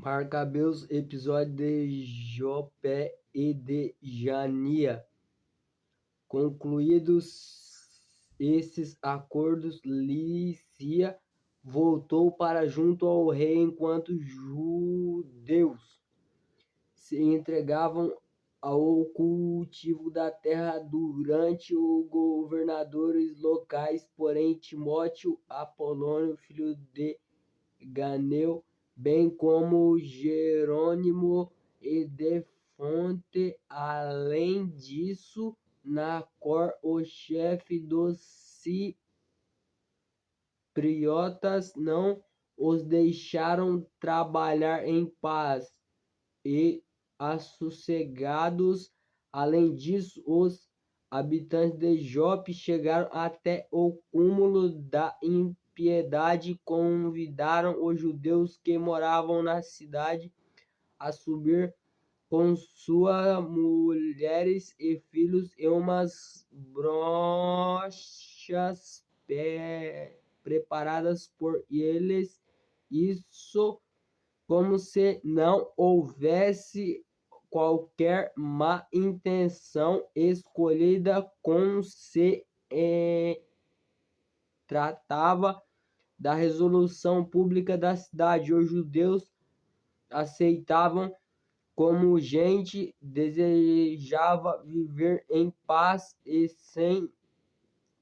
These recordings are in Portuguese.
Marcabeus, episódio de Jopé e de Jania. Concluídos esses acordos, Lícia voltou para junto ao rei, enquanto judeus se entregavam ao cultivo da terra durante os governadores locais. Porém, Timóteo, Apolônio, filho de Ganeu, bem como Jerônimo e de Fonte, além disso, Nacor, o chefe dos cipriotas, não os deixaram trabalhar em paz e assossegados. Além disso, os habitantes de Jope chegaram até o cúmulo da impiedade e convidaram os judeus que moravam na cidade a subir com suas mulheres e filhos e umas brochas preparadas por eles. Isso como se não houvesse qualquer má intenção escolhida, como se tratava da resolução pública da cidade. Os judeus aceitavam como gente desejava viver em paz e sem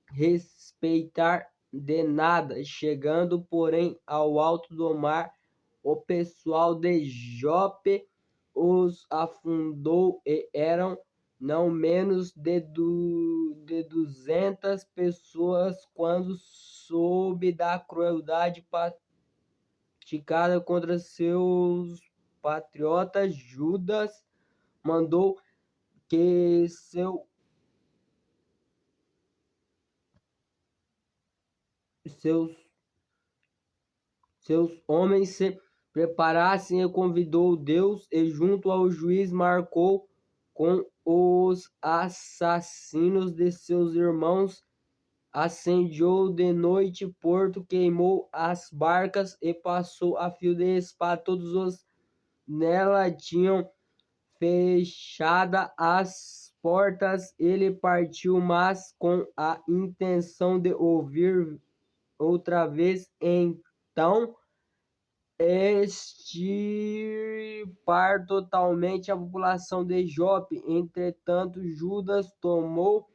respeitar de nada. Chegando, porém, ao alto do mar, o pessoal de Jope os afundou e eram não menos de 200 pessoas. Quando soube da crueldade praticada contra seus patriotas, Judas mandou que seus homens se preparassem e convidou Deus, e junto ao juiz marcou com os assassinos de seus irmãos. Incendiou de noite porto, queimou as barcas e passou a fio de espada todos os nela tinham fechada as portas. Ele partiu, mas com a intenção de ouvir outra vez, então extirpar totalmente a população de Jope. Entretanto, Judas tomou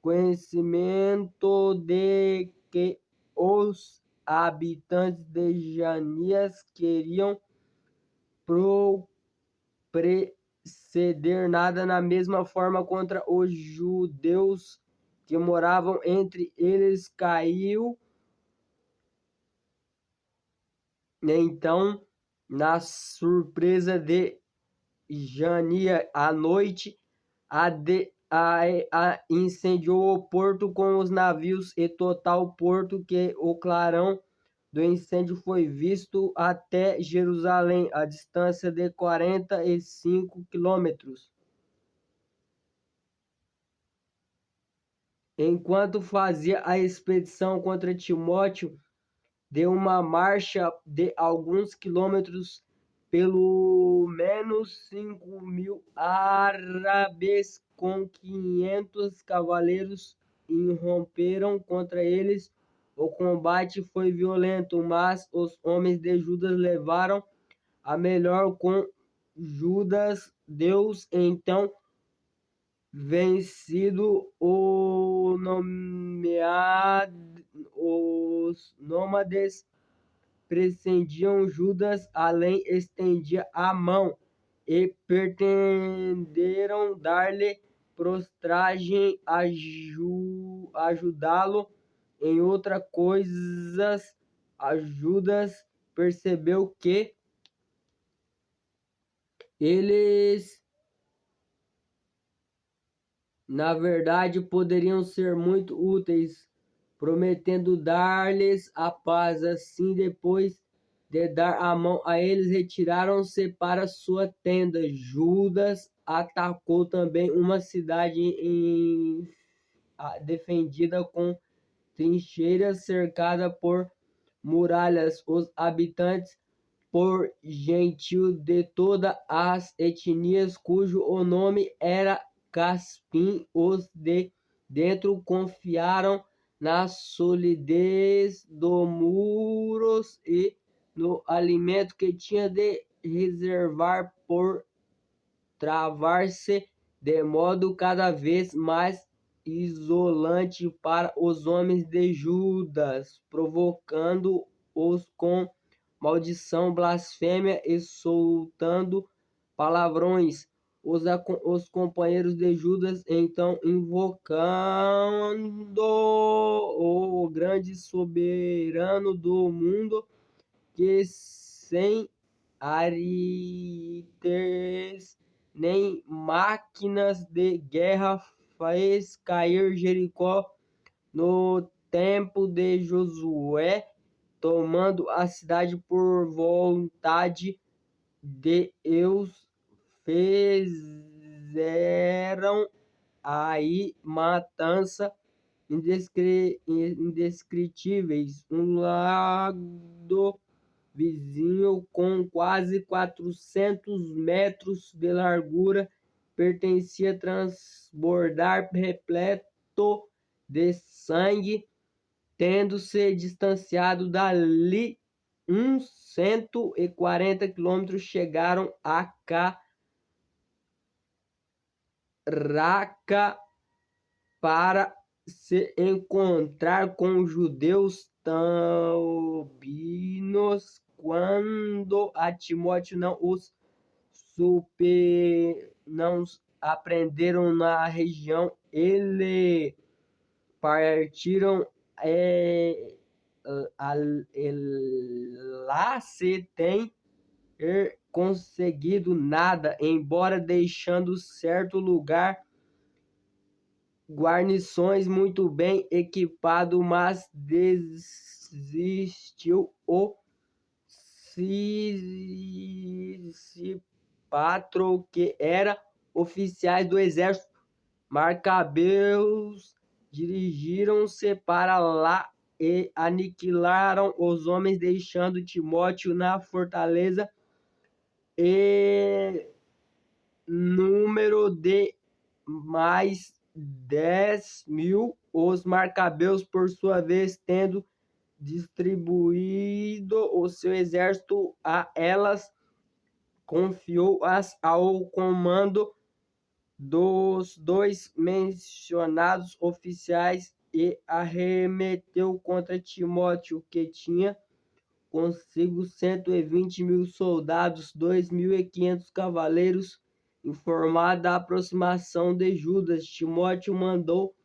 conhecimento de que os habitantes de Janias queriam proceder nada na mesma forma contra os judeus que moravam entre eles. Caiu então na surpresa de Jania à noite, incendiou o porto com os navios e total porto, que o clarão do incêndio foi visto até Jerusalém, a distância de 45 quilômetros. Enquanto fazia a expedição contra Timóteo, deu uma marcha de alguns quilômetros. Pelo menos 5.000 árabes com 500 cavaleiros irromperam contra eles. O combate foi violento, mas os homens de Judas levaram a melhor com Judas. Deus então vencido os nômades precediam Judas, além estendia a mão e pretenderam dar-lhe prostragem, ajudá-lo em outras coisas. Judas percebeu que eles, na verdade, poderiam ser muito úteis, prometendo dar-lhes a paz. Assim, depois de dar a mão a eles, retiraram-se para sua tenda. Judas atacou também uma cidade defendida com trincheiras, cercada por muralhas. Os habitantes por gentil de todas as etnias, cujo o nome era Caspim. Os de dentro confiaram na solidez dos muros e no alimento que tinha de reservar por travar-se de modo cada vez mais isolante para os homens de Judas, provocando-os com maldição, blasfêmia e soltando palavrões. Os companheiros de Judas, então, invocando o grande soberano do mundo, que sem arites nem máquinas de guerra fez cair Jericó no tempo de Josué, tomando a cidade por vontade de Deus, fizeram aí matança indescritíveis. Um lado vizinho, com quase 400 metros de largura, pertencia a transbordar, repleto de sangue, tendo se distanciado dali uns 140 quilômetros, chegaram a Raca para se encontrar com os judeus taurinos. Quando a Timóteo não aprenderam na região, eles partiram lá se tem conseguido nada, embora deixando certo lugar guarnições muito bem equipado, mas desistiu o Sisipatro, que era oficiais do exército. Macabeus dirigiram-se para lá e aniquilaram os homens, deixando Timóteo na fortaleza, e número de mais 10.000. Os Macabeus, por sua vez, tendo distribuído o seu exército a elas, confiou-as ao comando dos dois mencionados oficiais e arremeteu contra Timóteo, que tinha consigo 120.000 soldados, 2.500 cavaleiros. Informada da aproximação de Judas, Timóteo mandou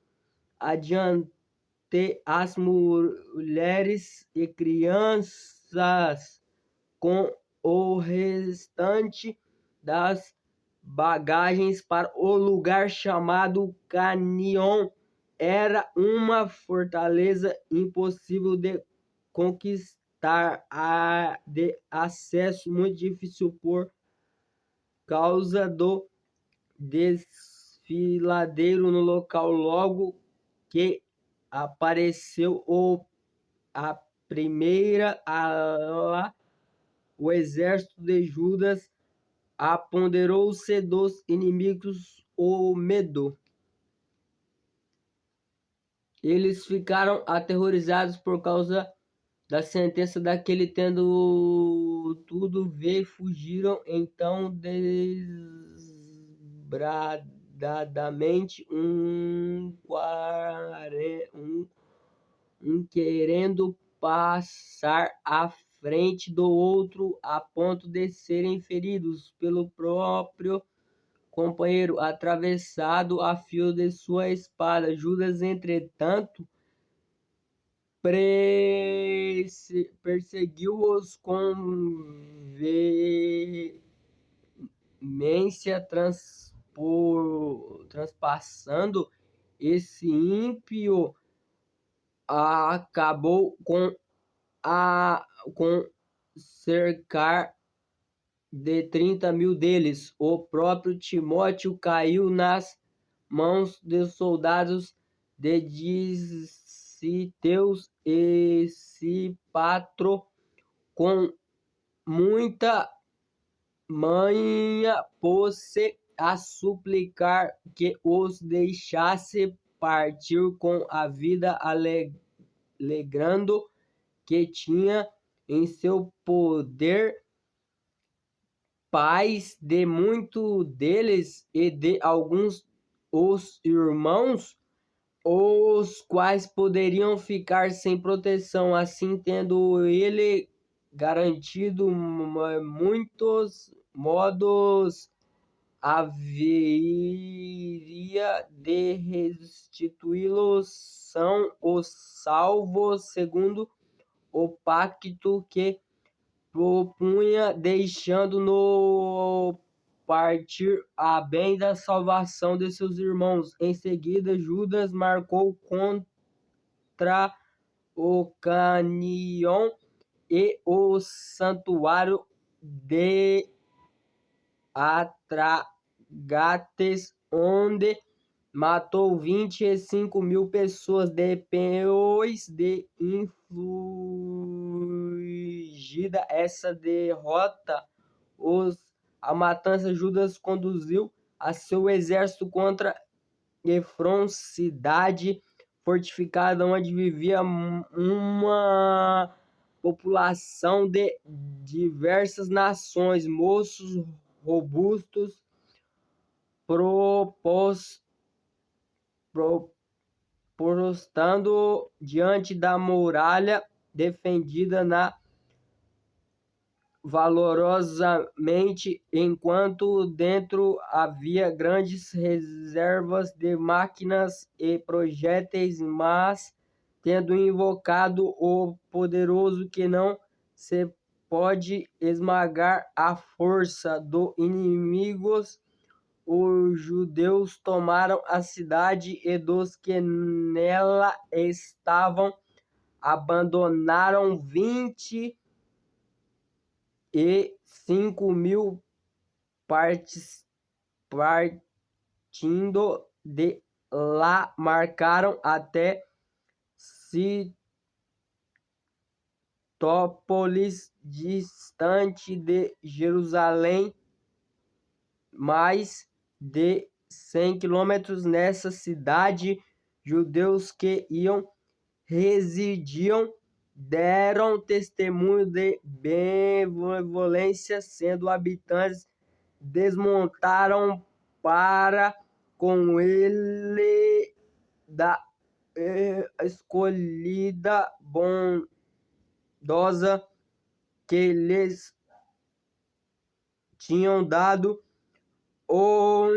adiante as mulheres e crianças com o restante das bagagens para o lugar chamado Canion. Era uma fortaleza impossível de conquistar, de acesso muito difícil por causa do desfiladeiro no local. Logo que apareceu a primeira ala, o exército de Judas apoderou-se dos inimigos o medo. Eles ficaram aterrorizados por causa da sentença daquele, tendo tudo ver, fugiram então desbradadamente, um querendo passar à frente do outro, a ponto de serem feridos pelo próprio companheiro, atravessado a fio de sua espada. Judas, entretanto, perseguiu-os com veemência, transpassando esse ímpio, acabou com cercar de 30.000 deles. O próprio Timóteo caiu nas mãos de soldados de Discíteus e Sipatro, com muita manha pôs-se a suplicar que os deixasse partir com a vida, alegrando que tinha em seu poder pais de muitos deles e de alguns os irmãos, os quais poderiam ficar sem proteção, assim tendo ele garantido muitos modos haveria de restituí-los são os salvos segundo o pacto que propunha, deixando-no partir a bem da salvação de seus irmãos. Em seguida, Judas marcou contra o Canion e o santuário de Atragates, onde matou 25.000 pessoas. Depois de infligida essa derrota, a matança, Judas conduziu a seu exército contra Efron, cidade fortificada onde vivia uma população de diversas nações, moços robustos, prostando diante da muralha, defendida valorosamente, enquanto dentro havia grandes reservas de máquinas e projéteis, mas tendo invocado o poderoso que não se pode esmagar a força dos inimigos, os judeus tomaram a cidade e dos que nela estavam abandonaram 25.000, partindo de lá marcaram até Citópolis, distante de Jerusalém, mais de 100 quilômetros. Nessa cidade, judeus que residiam deram testemunho de benevolência, sendo habitantes desmontaram para com ele da escolhida bondosa que lhes tinham dado ou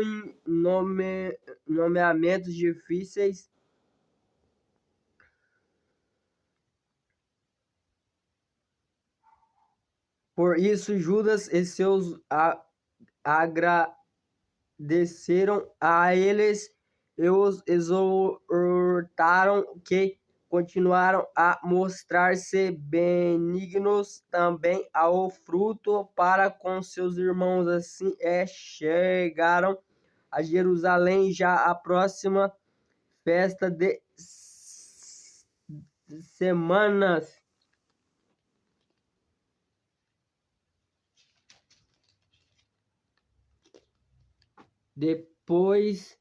nomeamentos difíceis. Por isso, Judas e seus agradeceram a eles e os exortaram que continuaram a mostrar-se benignos também ao fruto para com seus irmãos. Assim chegaram a Jerusalém já a próxima festa de semanas. Depois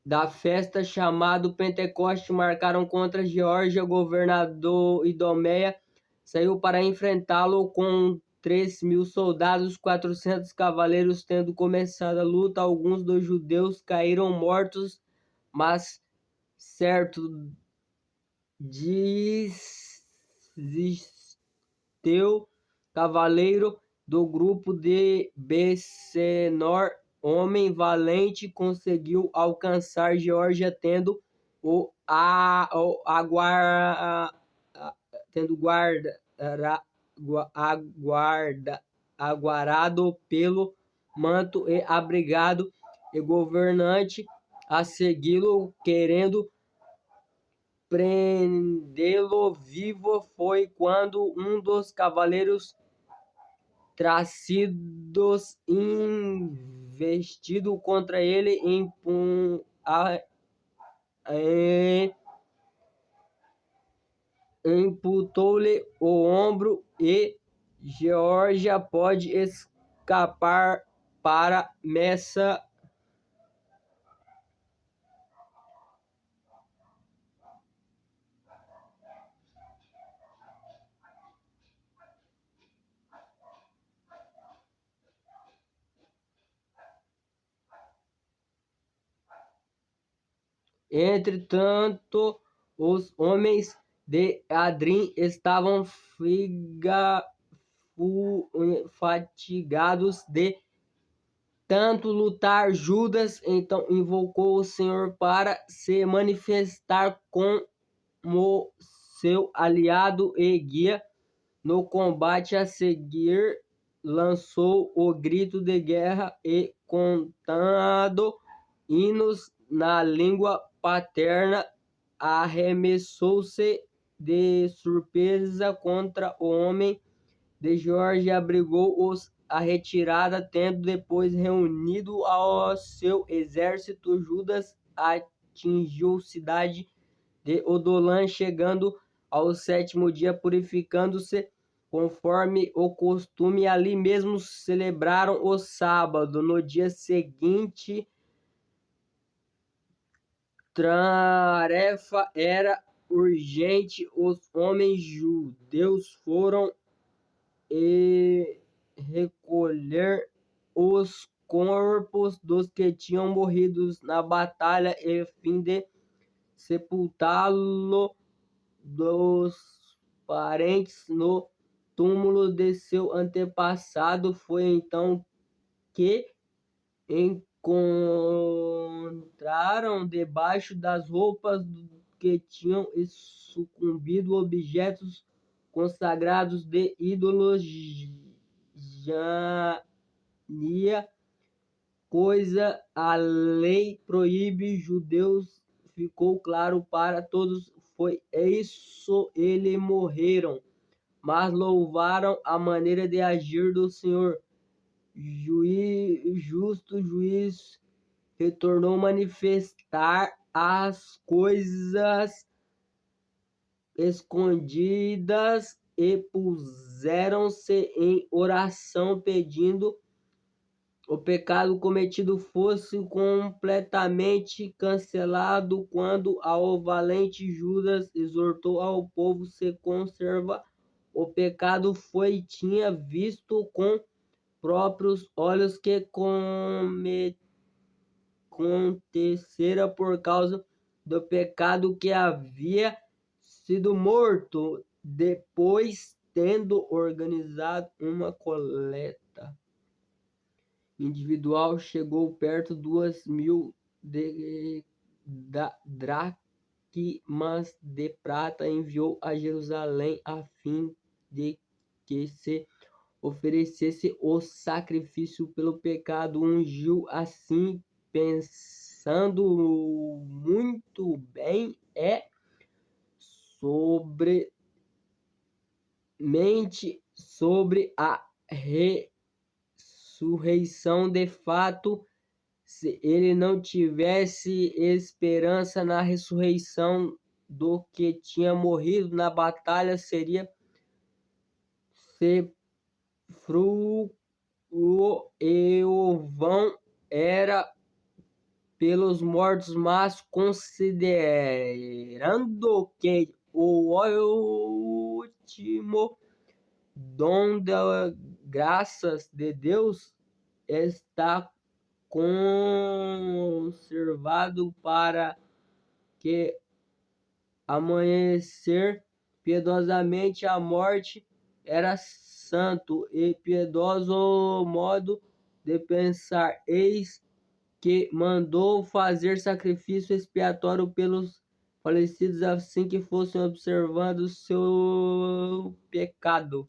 da festa chamado Pentecoste, marcaram contra Geórgia, governador Idomeia saiu para enfrentá-lo com 3.000 soldados, 400 cavaleiros. Tendo começado a luta, alguns dos judeus caíram mortos, mas certo desistiu cavaleiro do grupo de Bessenor, homem valente, conseguiu alcançar Geórgia, tendo aguardado pelo manto e abrigado e governante a segui-lo, querendo prendê-lo vivo. Foi quando um dos cavaleiros tracidos investido contra ele, imputou-lhe o ombro e Geórgia pode escapar para Messa. Entretanto, os homens de Adrim estavam fatigados de tanto lutar. Judas então invocou o Senhor para se manifestar como seu aliado e guia. No combate a seguir, lançou o grito de guerra e, cantando hinos na língua paterna, arremessou-se de surpresa contra o homem de Jorge, abrigou-os à retirada. Tendo depois reunido ao seu exército, Judas atingiu a cidade de Odolam, chegando ao 7º dia, purificando-se conforme o costume. Ali mesmo celebraram o sábado. No dia seguinte, tarefa era urgente. Os homens judeus foram recolher os corpos dos que tinham morrido na batalha, e fim de sepultá-lo dos parentes no túmulo de seu antepassado. Foi então que encontraram debaixo das roupas que tinham sucumbido objetos consagrados de ídolos, coisa a lei proíbe. Judeus, ficou claro para todos, foi isso. Eles morreram, mas louvaram a maneira de agir do Senhor. Justo juiz retornou manifestar as coisas escondidas e puseram-se em oração, pedindo o pecado cometido fosse completamente cancelado. Quando ao valente Judas exortou ao povo se conserva o pecado, tinha visto com próprios olhos que acontecera por causa do pecado, que havia sido morto. Depois, tendo organizado uma coleta individual, chegou perto 2.000 dracmas de prata, enviou a Jerusalém a fim de que se oferecesse o sacrifício pelo pecado. Ungiu assim, pensando muito bem sobre a ressurreição. De fato, se ele não tivesse esperança na ressurreição do que tinha morrido na batalha, seria sepulcro, e o vão era pelos mortos. Mas considerando que o último dom da graças de Deus está conservado para que amanhecer piedosamente a morte, era santo e piedoso o modo de pensar. Eis que mandou fazer sacrifício expiatório pelos falecidos, assim que fossem observados seu pecado.